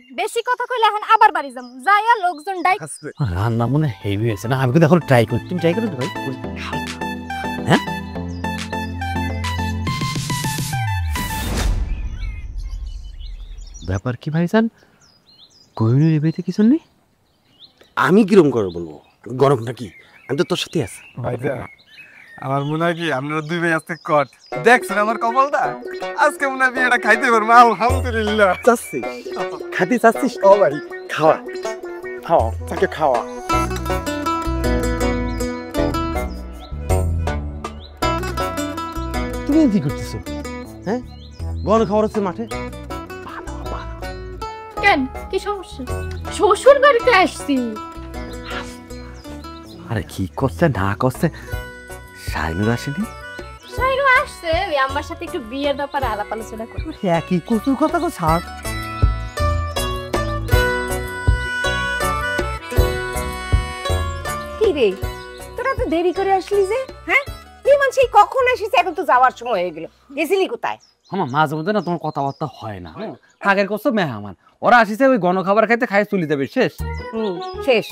বেশি কথা কইলে এখন আবার বাড়ি যাম যাইয়া লোকজন ডাইক রান্না মনে হেভি হয়েছে না আমি কিন্তু এখন ট্রাই করি তুমি ট্রাই করো ভাই হ্যাঁ ব্যাপার কি ভাইজান কোহিনুর এবাইতে কিছু নেই আমি কিরম করে বলবো গরম নাকি আমি তো তোর সাথে আছি ভাইজা আমার মনে হয় কি আপনারা দুই ভাই আজকে কট দেখছেন আমার কপালটা আজকে মনে হয় বিয়েটা খাইতে পারবো আলহামদুলিল্লাহ চাচ্ছিস খাতে চাচ্ছিস ও ভাই খাওয়া খাওয়া তাকে খাওয়া তুমি কি করতেছো হ্যাঁ গণ খাওয়ার হচ্ছে মাঠে কেন কি সমস্যা শ্বশুর বাড়িতে আসছি আরে কি করছে না করছে শাইনুর আসেনি শাইনু আসছে ওই আমার সাথে একটু বিয়ের ব্যাপারে আলাপ আলোচনা করব একই কচুর কথা তো ছাড় কি রে তোরা তো দেরি করে আসলি যে হ্যাঁ তুই মানে সেই কখন আসিস এখন তো যাওয়ার সময় হয়ে গেল গেছিলি কোথায় আমার মাঝে মধ্যে না তোমার কথাবার্তা হয় না আগের কষ্ট মেহমান ওরা আসিছে ওই গণ খাবার খাইতে খাই চলে যাবে শেষ শেষ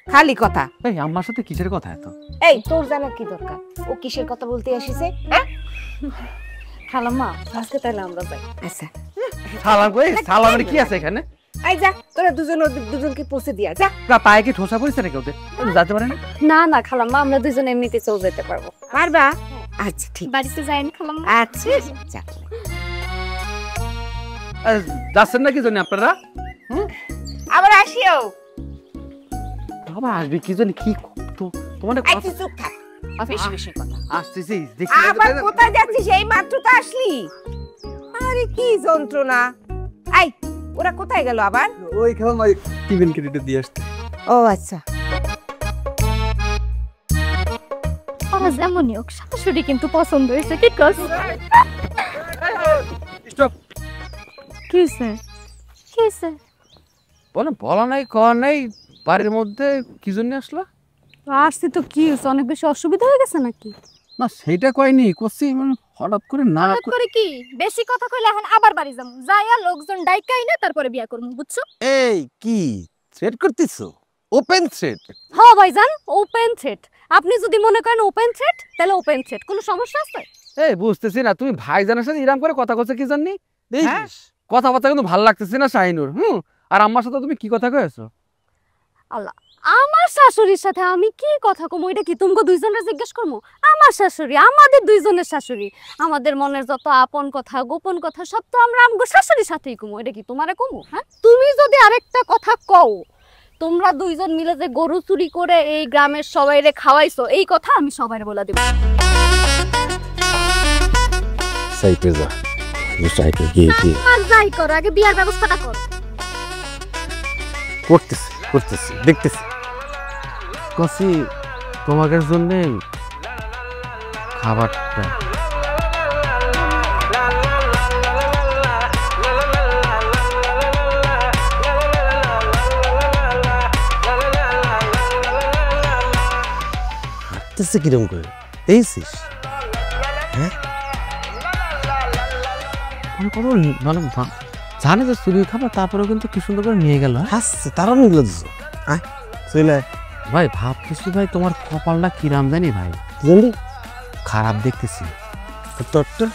খালি কথা এই আমার সাথে কিসের কথা এত এই তোর জানার কি দরকার ও কিসের কথা বলতে আসিছে হ্যাঁ খালাম্মা আজকে তাহলে আমরা যাই আচ্ছা সালাম কই সালামের কি আছে এখানে এই যা তোরা দুজনকে পৌঁছে দিয়া যা পায়ে কি ঠোসা পড়েছে নাকি ওদের যেতে পারে না না না খালাম্মা আমরা দুজন এমনিতে চলে যেতে পারবো পারবা আচ্ছা ঠিক বাড়িতে যাইনি খালাম্মা আচ্ছা যা যাচ্ছেন নাকি জানি আপনারা আবার আসিও বাবা আসবে কি জানি কি তোমার আচ্ছা চুপ থাক বেশি বেশি কথা আসতেছি আবার কোথায় যাচ্ছিস এই মাত্র তো আসলি আরে কি যন্ত্রণা এই ওরা কোথায় গেল আবার ওই খাওয়া মাই টিফিন কেটে দিয়ে আসতে ও আচ্ছা আমার যেমনই হোক শাশুড়ি কিন্তু পছন্দ হয়েছে কি কস স্টপ কি হয়েছে কি হয়েছে বলেন বলা নাই খাওয়া নাই বাড়ির মধ্যে কি জন্য আসলা আসছি তো কি হয়েছে অনেক বেশি অসুবিধা হয়ে গেছে নাকি না সেটা কয়নি করছি মানে হঠাৎ করে না হঠাৎ করে কি বেশি কথা কইলে এখন আবার বাড়ি যাম যাইয়া লোকজন ডাইকাই না তারপরে বিয়া করব বুঝছো এই কি থ্রেট করতেছো ওপেন থ্রেট হ্যাঁ ভাইজান ওপেন থ্রেট আপনি যদি মনে করেন ওপেন থ্রেট তাহলে ওপেন থ্রেট কোনো সমস্যা আছে এই বুঝতেছি না তুমি ভাইজানের সাথে ইরাম করে কথা কইছো কি জানি দেখিস কথাবার্তা কিন্তু ভালো লাগতেছে না শাইনুর আর আমার সাথে তুমি কি কথা কইছো আল্লাহ আমার শাশুড়ির সাথে আমি কি কথা কম এটা কি তোমাকে দুইজনের জিজ্ঞেস করবো আমার শাশুড়ি আমাদের দুইজনের শাশুড়ি আমাদের মনের যত আপন কথা গোপন কথা সব তো আমরা আমগো শাশুড়ির সাথেই কমো এটা কি তোমারে কমো হ্যাঁ তুমি যদি আরেকটা কথা কও তোমরা দুইজন মিলে যে গরু চুরি করে এই গ্রামের সবাইরে খাওয়াইছো এই কথা আমি সবাইরে বলে দেব সাইকেল যা সাইকেল গিয়ে আর যাই করো আগে বিয়ার ব্যবস্থাটা করো করতেছি দেখতেছি কসি তোমাদের জন্য খাবারটা হাঁটতেছে কিরম করে দেখছিস হ্যাঁ কত মানে জানে যে চুরি খাবার তারপরেও কিন্তু কি সুন্দর করে নিয়ে গেল হাসছে তারা নিগুলো দিছো আয় চলে ভাই ভাবতেছি ভাই তোমার কপালটা কিরাম জানি ভাই জানি খারাপ দেখতেছি তোরটা